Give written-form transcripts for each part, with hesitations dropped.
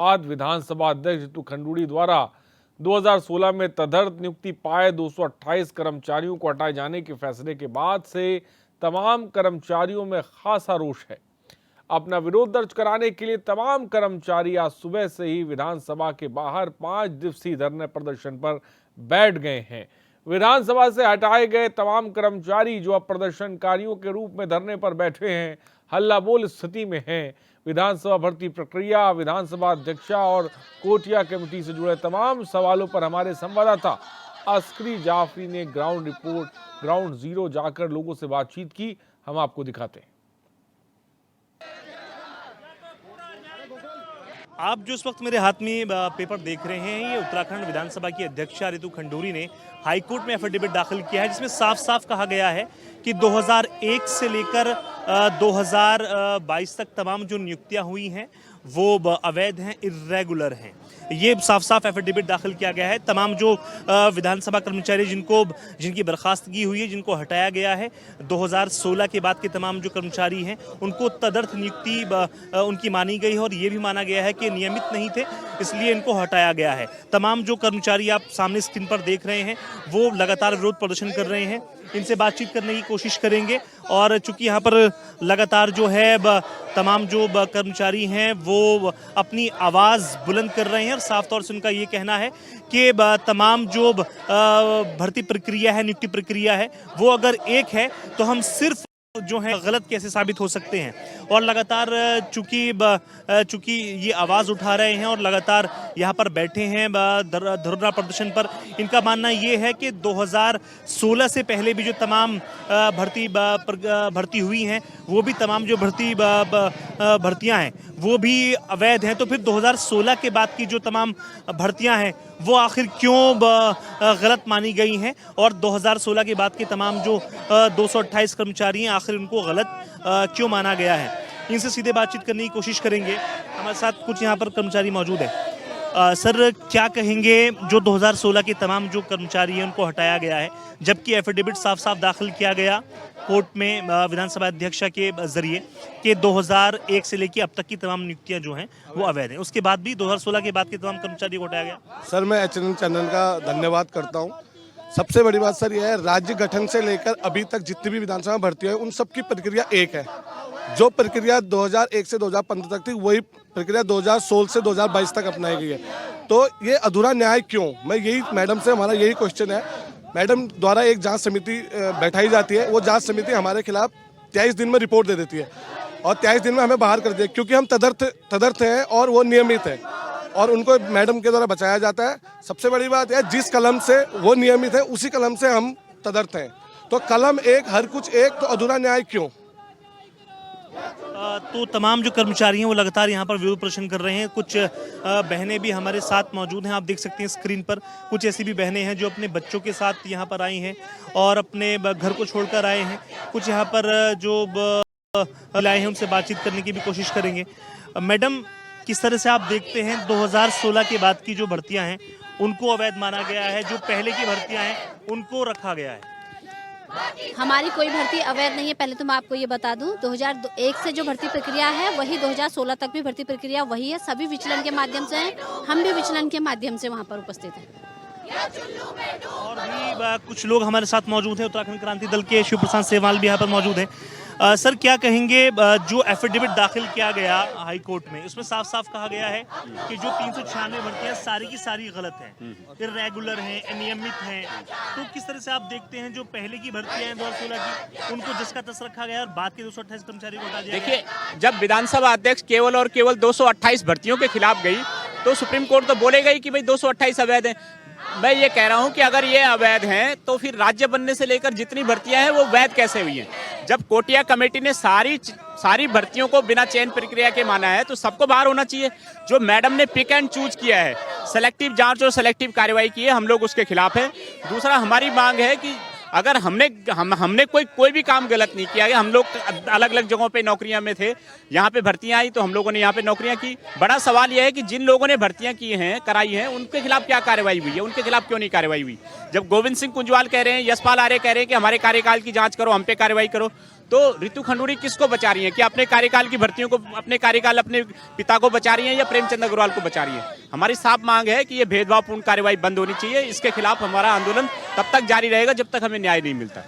बाद विधानसभा अध्यक्ष रितु खंडूड़ी द्वारा 2016 में तदर्थ नियुक्ति पाए 228 कर्मचारियों को हटाए जाने के फैसले के बाद से तमाम कर्मचारियों में खासा रोष है। अपना विरोध दर्ज कराने के लिए तमाम कर्मचारी आज सुबह से ही विधानसभा के बाहर 5 दिवसीय धरने प्रदर्शन पर बैठ गए हैं। विधानसभा से हटाए गए तमाम कर्मचारी जो अब प्रदर्शनकारियों के रूप में धरने पर बैठे हैं, हल्ला बोल स्थिति में हैं। विधानसभा भर्ती प्रक्रिया, विधानसभा अध्यक्षा और कोटिया कमेटी से जुड़े तमाम सवालों पर हमारे संवाददाता अस्करी जाफरी ने ग्राउंड जीरो जाकर लोगों से बातचीत की। हम आपको दिखाते हैं। आप जो इस वक्त मेरे हाथ में पेपर देख रहे हैं, ये उत्तराखंड विधानसभा की अध्यक्षा रितु खंडूड़ी ने हाईकोर्ट में एफिडेविट दाखिल किया है, जिसमें साफ साफ कहा गया है कि 2001 से लेकर 2022 तक तमाम जो नियुक्तियां हुई हैं वो अवैध हैं, इर्रेगुलर हैं। ये साफ साफ एफिडेविट दाखिल किया गया है। तमाम जो विधानसभा कर्मचारी जिनकी बर्खास्तगी हुई है, जिनको हटाया गया है 2016 के बाद के तमाम जो कर्मचारी हैं, उनको तदर्थ नियुक्ति उनकी मानी गई है और ये भी माना गया है कि नियमित नहीं थे, इसलिए इनको हटाया गया है। तमाम जो कर्मचारी आप सामने स्क्रीन पर देख रहे हैं वो लगातार विरोध प्रदर्शन कर रहे हैं। इनसे बातचीत करने की कोशिश करेंगे और चूंकि यहाँ पर लगातार जो है तमाम जो कर्मचारी हैं वो अपनी आवाज़ बुलंद कर रहे हैं और साफ तौर से उनका ये कहना है कि तमाम जो भर्ती प्रक्रिया है, नियुक्ति प्रक्रिया है, वो अगर एक है तो हम सिर्फ जो है गलत कैसे साबित हो सकते हैं। और लगातार चूंकि ये आवाज़ उठा रहे हैं और लगातार यहाँ पर बैठे हैं धरना प्रदर्शन पर, इनका मानना ये है कि 2016 से पहले भी जो तमाम भर्ती हुई हैं वो भी तमाम जो भर्तियां हैं वो भी अवैध हैं। तो फिर 2016 के बाद की जो तमाम भर्तियां हैं वो आखिर क्यों गलत मानी गई हैं और 2016 के बाद के तमाम जो 228 कर्मचारी हैं आखिर उनको गलत क्यों माना गया है। इनसे सीधे बातचीत करने की कोशिश करेंगे। हमारे साथ कुछ यहाँ पर कर्मचारी मौजूद है। सर, क्या कहेंगे जो 2016 के तमाम जो कर्मचारी हैं उनको हटाया गया है, जबकि एफिडेविट साफ साफ दाखिल किया गया कोर्ट में विधानसभा अध्यक्षा के जरिए कि 2001 से लेकर अब तक की तमाम नियुक्तियां जो हैं वो अवैध हैं, उसके बाद भी 2016 के बाद के तमाम कर्मचारी को हटाया गया। सर, मैं HN चैनल का धन्यवाद करता हूं। सबसे बड़ी बात सर यह है, राज्य गठन से लेकर अभी तक जितनी भी विधानसभा भर्ती है उन सबकी प्रक्रिया एक है। जो प्रक्रिया 2001 से 2015 तक थी वही प्रक्रिया 2016 से 2022 तक अपनाई गई है। तो ये अधूरा न्याय क्यों? मैं यही मैडम से हमारा यही क्वेश्चन है। मैडम द्वारा एक जांच समिति बैठाई जाती है, वो जांच समिति हमारे खिलाफ 23 दिन में रिपोर्ट दे देती है और 23 दिन में हमें बाहर कर दिया, क्योंकि हम तदर्थ हैं और वो नियमित है और उनको मैडम के द्वारा बचाया जाता है। सबसे बड़ी बात है, जिस कलम से वो नियमित है उसी कलम से हम तदर्थ हैं। तो कलम एक, हर कुछ एक, तो अधूरा न्याय क्यों? तो तमाम जो कर्मचारी हैं वो लगातार यहाँ पर विरोध प्रदर्शन कर रहे हैं। कुछ बहनें भी हमारे साथ मौजूद हैं, आप देख सकते हैं स्क्रीन पर। कुछ ऐसी भी बहनें हैं जो अपने बच्चों के साथ यहाँ पर आई हैं और अपने घर को छोड़कर आए हैं। कुछ यहाँ पर जो लाए हैं उनसे बातचीत करने की भी कोशिश करेंगे। मैडम, किस तरह से आप देखते हैं 2016 के बाद की जो भर्तियां हैं उनको अवैध माना गया है, जो पहले की भर्तियां हैं उनको रखा गया है? हमारी कोई भर्ती अवैध नहीं है। पहले तो मैं आपको ये बता दूं, 2001 से जो भर्ती प्रक्रिया है वही 2016 तक भी भर्ती प्रक्रिया वही है। सभी विचलन के माध्यम से हैं, हम भी विचलन के माध्यम से वहाँ पर उपस्थित हैं। और भी कुछ लोग हमारे साथ मौजूद हैं। उत्तराखंड क्रांति दल के शिव प्रसाद सेवाल भी यहाँ पर मौजूद हैं। सर, क्या कहेंगे जो एफिडेविट दाखिल किया गया हाई कोर्ट में, उसमें साफ साफ कहा गया है कि जो 396 भर्तियां सारी की सारी गलत हैं, इर्रेगुलर हैं, अनियमित हैं। तो किस तरह से आप देखते हैं जो पहले की भर्तियां हैं 2016 की, उनको जिसका तस रखा गया और बाद के 228 कर्मचारी को हटा दिया? देखिए, जब विधानसभा अध्यक्ष केवल और केवल 228 भर्तियों के खिलाफ गई तो सुप्रीम कोर्ट तो बोलेगा ही कि भाई 228 अवैध हैं। मैं ये कह रहा हूं कि अगर ये अवैध हैं तो फिर राज्य बनने से लेकर जितनी भर्तियां हैं वो वैध कैसे हुई हैं? जब कोटिया कमेटी ने सारी भर्तियों को बिना चयन प्रक्रिया के माना है तो सबको बाहर होना चाहिए। जो मैडम ने पिक एंड चूज किया है, सेलेक्टिव जांच और सेलेक्टिव कार्रवाई की है, हम लोग उसके खिलाफ हैं। दूसरा, हमारी मांग है कि अगर हमने कोई भी काम गलत नहीं किया है, हम लोग अलग अलग जगहों पे नौकरियां में थे, यहाँ पे भर्तियां आई तो हम लोगों ने यहाँ पे नौकरियां की। बड़ा सवाल यह है कि जिन लोगों ने भर्तियां की हैं, कराई हैं, उनके खिलाफ क्या कार्रवाई हुई है, उनके खिलाफ क्यों नहीं कार्रवाई हुई? जब गोविंद सिंह कुंजवाल कह रहे हैं, यशपाल आर्य कह रहे हैं कि हमारे कार्यकाल की जांच करो, हम पे कार्रवाई करो, तो रितु खंडूरी किसको बचा रही हैं? क्या अपने कार्यकाल की भर्तियों को, अपने कार्यकाल अपने पिता को बचा रही हैं या प्रेमचंद अग्रवाल को बचा रही हैं? हमारी साफ मांग है कि ये भेदभावपूर्ण कार्यवाही बंद होनी चाहिए। इसके खिलाफ हमारा आंदोलन तब तक जारी रहेगा जब तक हमें न्याय नहीं मिलता।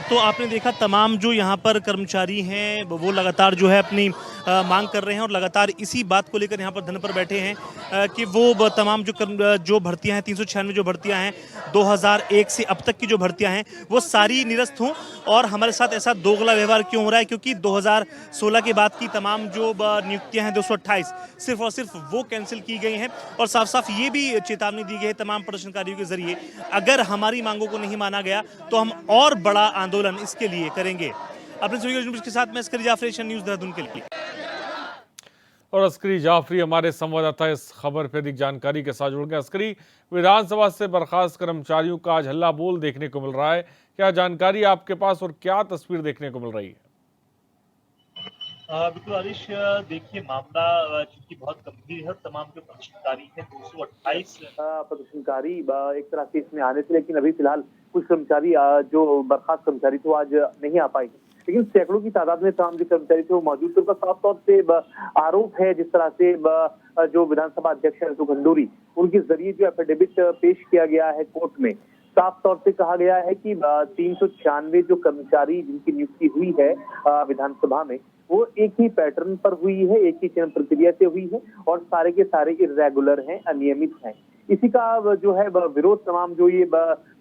तो आपने देखा तमाम जो यहाँ पर कर्मचारी हैं वो लगातार जो है अपनी मांग कर रहे हैं और लगातार इसी बात को लेकर यहाँ पर धरने पर बैठे हैं कि वो तमाम जो भर्तियां हैं 396 जो भर्तियां हैं 2001 से अब तक की जो भर्तियां हैं वो सारी निरस्त हों। और हमारे साथ ऐसा दोगला व्यवहार क्यों हो रहा है? क्योंकि 2016 के बाद की तमाम जो नियुक्तियां हैं 228 सिर्फ और सिर्फ वो कैंसिल की गई हैं। और साफ साफ ये भी चेतावनी दी गई है तमाम प्रदर्शनकारियों के जरिए, अगर हमारी मांगों को नहीं माना गया तो हम और बड़ा आंदोलन इसके लिए करेंगे। अपने सभी के साथ मैं अस्करी जाफरी, एशियन न्यूज़ देहरादून के लिए। और अस्करी जाफरी हमारे संवाददाता इस खबर पर अधिक जानकारी के साथ जुड़ गए। अस्करी, विधानसभा से बर्खास्त कर्मचारियों का आज हल्ला बोल देखने को मिल रहा है, क्या जानकारी आपके पास और क्या तस्वीर देखने को मिल रही है? बिल्कुल आदिश, देखिए मामला चूंकि बहुत गंभीर है, तमाम जो प्रदर्शनकारी है 228 प्रदर्शनकारी एक तरह से इसमें आने थे, लेकिन अभी फिलहाल कुछ कर्मचारी जो बर्खास्त कर्मचारी थे वो आज नहीं आ पाए, लेकिन सैकड़ों की तादाद में तमाम जो कर्मचारी थे वो मौजूद थे। उनका साफ तौर से आरोप है जिस तरह से जो विधानसभा अध्यक्ष रितु खंडूरी उनके जरिए जो एफिडेविट पेश किया गया है कोर्ट में, साफ तौर से कहा गया है कि 396 जो कर्मचारी जिनकी नियुक्ति हुई है विधानसभा में वो एक ही पैटर्न पर हुई है, एक ही चयन प्रक्रिया से हुई है और सारे के सारे इर्रेगुलर हैं, अनियमित हैं। इसी का जो है विरोध तमाम जो ये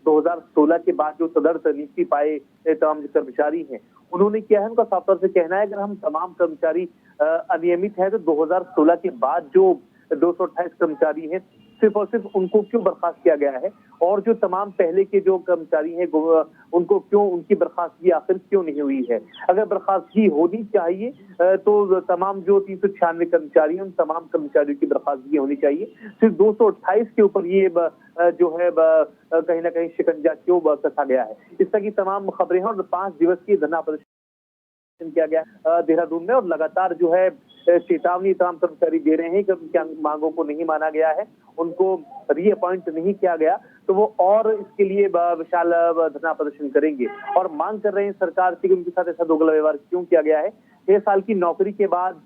2016 के बाद जो तदर्थ नियुक्ति पाए तमाम जो कर्मचारी हैं उन्होंने किया है। उनका साफ तौर से कहना है अगर हम तमाम कर्मचारी अनियमित है तो 2016 के बाद जो 228 कर्मचारी हैं सिर्फ और सिर्फ उनको क्यों बर्खास्त किया गया है, और जो तमाम पहले के जो कर्मचारी हैं उनको क्यों, उनकी बर्खास्तगी आखिर क्यों नहीं हुई है। अगर बर्खास्तगी होनी चाहिए तो तमाम जो 396 कर्मचारी हैं उन तमाम कर्मचारियों की बर्खास्तगी होनी चाहिए। सिर्फ 228 के ऊपर ये जो है कहीं ना कहीं शिकंजा क्यों कसा गया है, इस तरह की तमाम खबरें हैं। और 5 दिवसीय धरना प्रदर्शन किया गया देहरादून में और लगातार जो है चेतावनी तमाम कर्मचारी दे रहे हैं कि उनकी मांगों को नहीं माना गया है, उनको रीअपॉइंट नहीं किया गया तो वो और इसके लिए विशाल धरना प्रदर्शन करेंगे और मांग कर रहे हैं सरकार से कि उनके साथ ऐसा दोगला व्यवहार क्यों किया गया है। 6 साल की नौकरी के बाद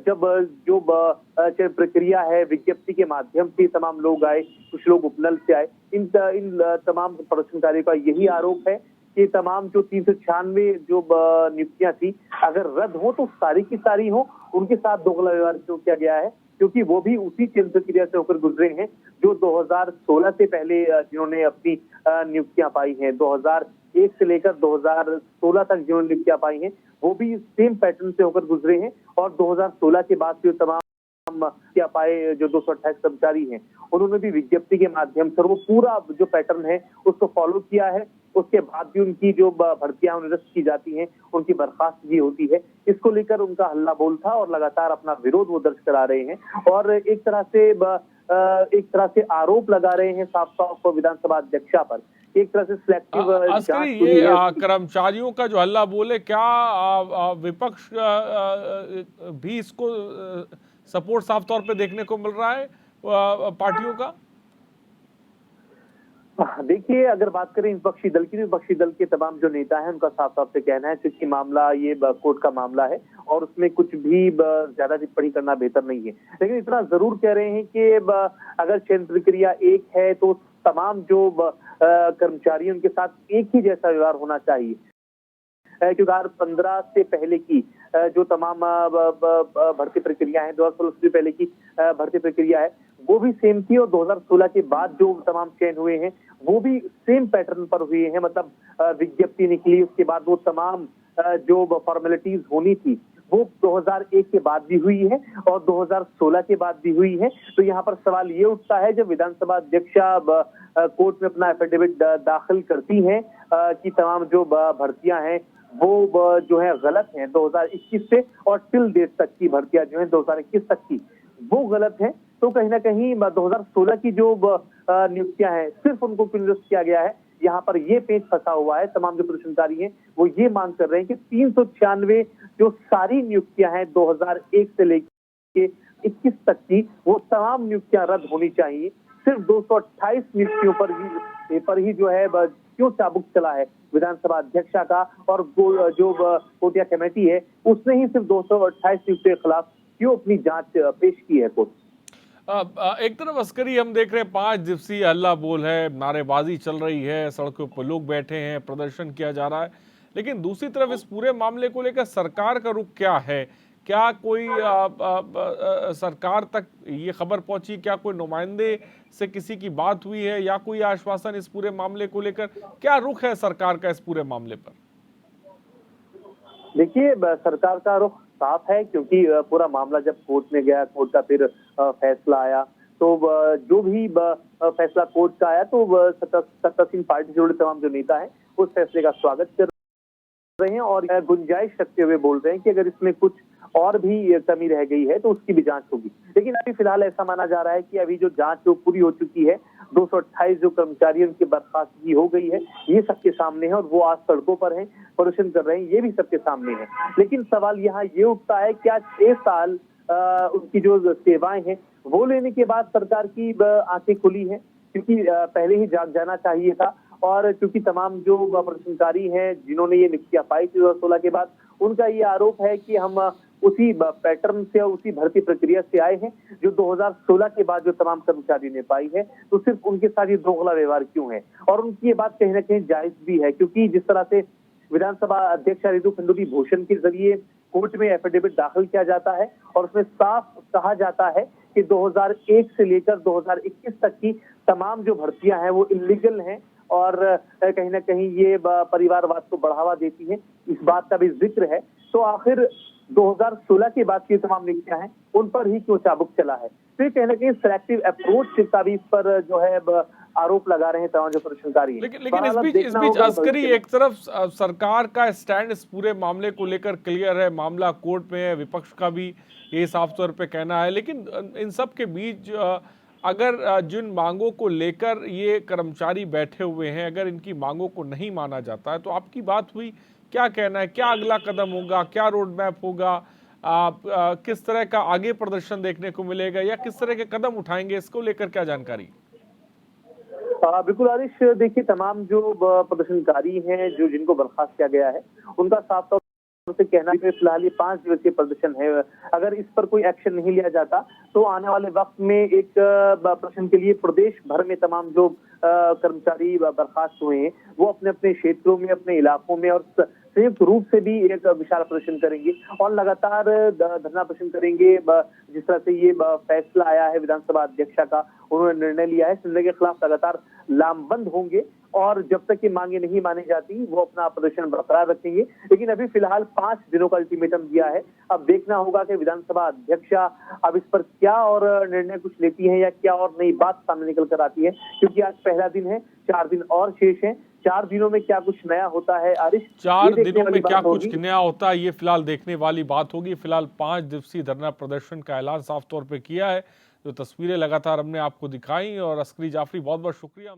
जब जो प्रक्रिया है विज्ञप्ति के माध्यम से तमाम लोग आए, कुछ लोग उपनल से आए, इन तमाम प्रदर्शनकारियों का यही आरोप है कि तमाम जो 396 जो नियुक्तियां थी अगर रद्द हो तो सारी की सारी हो, उनके साथ दोगला व्यवहार क्यों किया गया है? क्योंकि वो भी उसी चयन प्रक्रिया से होकर गुजरे हैं जो 2016 से पहले जिन्होंने अपनी नियुक्तियां पाई हैं। 2001 से लेकर 2016 तक जिन्होंने नियुक्तियां पाई हैं वो भी सेम पैटर्न से होकर गुजरे हैं और 2016 के बाद जो तमाम क्या पाए जो 228 कर्मचारी हैं उन्होंने भी विज्ञप्ति के माध्यम से वो पूरा जो पैटर्न है उसको फॉलो किया है। उसके बाद भी उनकी जो भर्तियां निरस्त की जाती हैं, उनकी बर्खास्तगी होती है। इसको लेकर उनका हल्ला बोल था और लगातार अपना विरोध वो दर्ज करा रहे हैं और एक तरह से आरोप लगा रहे हैं साफ साफ विधानसभा अध्यक्षा पर, एक तरह से सिलेक्टिव ये कर्मचारियों का जो हल्ला बोले, क्या विपक्ष भी इसको सपोर्ट साफ तौर पे देखने को मिल रहा है पार्टियों का? देखिए अगर बात करें विपक्षी दल की, विपक्षी दल के तमाम जो नेता हैं उनका साफ साफ से कहना है क्योंकि मामला ये कोर्ट का मामला है और उसमें कुछ भी ज्यादा टिप्पणी करना बेहतर नहीं है, लेकिन इतना जरूर कह रहे हैं कि अगर चयन प्रक्रिया एक है तो तमाम जो कर्मचारी उनके साथ एक ही जैसा व्यवहार होना चाहिए। क्योंकि 2015 से पहले की जो तमाम भर्ती प्रक्रिया है, 2016 से पहले की भर्ती प्रक्रिया है वो भी सेम थी और 2016 के बाद जो तमाम चयन हुए हैं वो भी सेम पैटर्न पर हुए हैं। मतलब विज्ञप्ति निकली, उसके बाद वो तमाम जो फॉर्मेलिटीज होनी थी वो 2001 के बाद भी हुई है और 2016 के बाद भी हुई है। तो यहाँ पर सवाल ये उठता है जब विधानसभा अध्यक्षा कोर्ट में अपना एफिडेविट दाखिल करती हैं कि तमाम जो भर्तियां हैं वो जो है गलत हैं 2021 से और टिल डेट तक की भर्तियां जो है 2021 तक की वो गलत है, तो कहीं ना कहीं 2016 की जो नियुक्तियां हैं सिर्फ उनको क्यों निरस्त किया गया है, यहाँ पर ये पेच फंसा हुआ है। तमाम जो प्रदर्शनकारी हैं वो ये मांग कर रहे हैं कि 396 जो सारी नियुक्तियां हैं 2001 से लेके 21 तक की वो तमाम नियुक्तियां रद्द होनी चाहिए। सिर्फ 228 नियुक्तियों पर ही जो है क्यों चाबुक चला है विधानसभा अध्यक्षा का, और जो कोटिया कमेटी है उसने ही सिर्फ 228 नियुक्तियों के खिलाफ क्यों अपनी जांच पेश की है कोर्ट। एक तरफ अस्करी हम देख रहे हैं 5 दिवसीय हल्ला बोल है, नारेबाजी चल रही है, सड़कों पर लोग बैठे हैं, प्रदर्शन किया जा रहा है, लेकिन दूसरी तरफ इस पूरे मामले को लेकर सरकार का रुख क्या है? क्या कोई सरकार तक ये खबर पहुंची, क्या कोई नुमाइंदे से किसी की बात हुई है या कोई आश्वासन इस पूरे मामले को लेकर? क्या रुख है सरकार का इस पूरे मामले पर? देखिए, सरकार का रुख साफ है, क्योंकि पूरा मामला जब कोर्ट में गया, कोर्ट का फिर फैसला आया, तो जो भी फैसला कोर्ट का आया तो सत्तासीन पार्टी से जुड़े तमाम जो नेता हैं उस फैसले का स्वागत कर रहे हैं और गुंजाइश रखते हुए बोल रहे हैं कि अगर इसमें कुछ और भी कमी रह गई है तो उसकी भी जांच होगी। लेकिन अभी फिलहाल ऐसा माना जा रहा है कि अभी जो जांच जो पूरी हो चुकी है, 228 जो कर्मचारी उनकी बर्खास्तगी हो गई है, ये सबके सामने है और वो आज सड़कों पर हैं, प्रदर्शन कर रहे हैं, ये भी सबके सामने है। लेकिन सवाल यहाँ ये उठता है, क्या 6 साल उनकी जो सेवाएं हैं वो लेने के बाद सरकार की आंखें खुली हैं? क्योंकि पहले ही जाग जाना चाहिए था, और क्योंकि तमाम जो प्रदर्शनकारी हैं जिन्होंने ये नियुक्तियां पाई थी 2016 के बाद, उनका ये आरोप है कि हम उसी पैटर्न से, उसी भर्ती प्रक्रिया से आए हैं जो 2016 के बाद जो तमाम कर्मचारी ने पाई है, तो सिर्फ उनके साथ ये दोगला व्यवहार क्यों है? और उनकी ये बात कहीं ना कहीं जायज भी है, क्योंकि जिस तरह से विधानसभा अध्यक्ष रितु खंडूरी भूषण के जरिए कोर्ट में एफिडेविट दाखिल किया जाता है और उसमें साफ कहा जाता है कि 2001 से लेकर 2021 तक की तमाम जो भर्तियां हैं वो इलीगल हैं और कहीं ना कहीं ये परिवारवाद को बढ़ावा देती हैं, इस बात का भी जिक्र है। तो आखिर 2016 के बाद की तमाम नियुक्तियां हैं उन पर ही क्यों चाबुक चला है? तो ये कहीं ना कहीं सिलेक्टिव अप्रोच का भी इस पर जो है आरोप लगा रहे हैं तमाम जो प्रदर्शनकारी हैं। लेकिन इस बीच अस्करी, एक तरफ सरकार का स्टैंड इस पूरे मामले को लेकर क्लियर है, मामला कोर्ट में है, विपक्ष का भी ये साफ तौर पे कहना है, लेकिन इन सब के बीच अगर जिन मांगों को लेकर ये कर्मचारी बैठे हुए हैं, अगर इनकी मांगों को नहीं माना जाता है तो आपकी बात हुई, क्या कहना है, क्या अगला कदम होगा, क्या रोड मैप होगा, किस तरह का आगे प्रदर्शन देखने को मिलेगा या किस तरह के कदम उठाएंगे, इसको लेकर क्या जानकारी? बिल्कुल आरिश, देखिए तमाम जो प्रदर्शनकारी हैं जो जिनको बर्खास्त किया गया है उनका साफ तौर से कहना है फिलहाल ये 5 दिवसीय प्रदर्शन है, अगर इस पर कोई एक्शन नहीं लिया जाता तो आने वाले वक्त में एक प्रदर्शन के लिए प्रदेश भर में तमाम जो कर्मचारी बर्खास्त हुए हैं वो अपने अपने क्षेत्रों में, अपने इलाकों में और संयुक्त रूप से भी एक विशाल प्रदर्शन करेंगे और लगातार धरना प्रदर्शन करेंगे। जिस तरह से ये फैसला आया है विधानसभा अध्यक्षा का, उन्होंने निर्णय लिया है, इस निर्णय के खिलाफ लगातार लामबंद होंगे और जब तक ये मांगे नहीं मानी जाती वो अपना प्रदर्शन बरकरार रखेंगे। लेकिन अभी फिलहाल 5 दिनों का अल्टीमेटम दिया है, अब देखना होगा कि विधानसभा अध्यक्षा अब इस पर क्या और निर्णय कुछ लेती है या क्या और नई बात सामने निकल कर आती है, क्योंकि आज पहला दिन है, 4 दिन और शेष हैं। 4 दिनों में क्या कुछ नया होता है आरिश? 4 दिनों में क्या कुछ नया होता है, ये फिलहाल देखने वाली बात होगी। फिलहाल 5 दिवसीय धरना प्रदर्शन का ऐलान साफ तौर पे किया है, जो तस्वीरें लगातार हमने आपको दिखाई। और अस्करी जाफरी, बहुत बहुत शुक्रिया।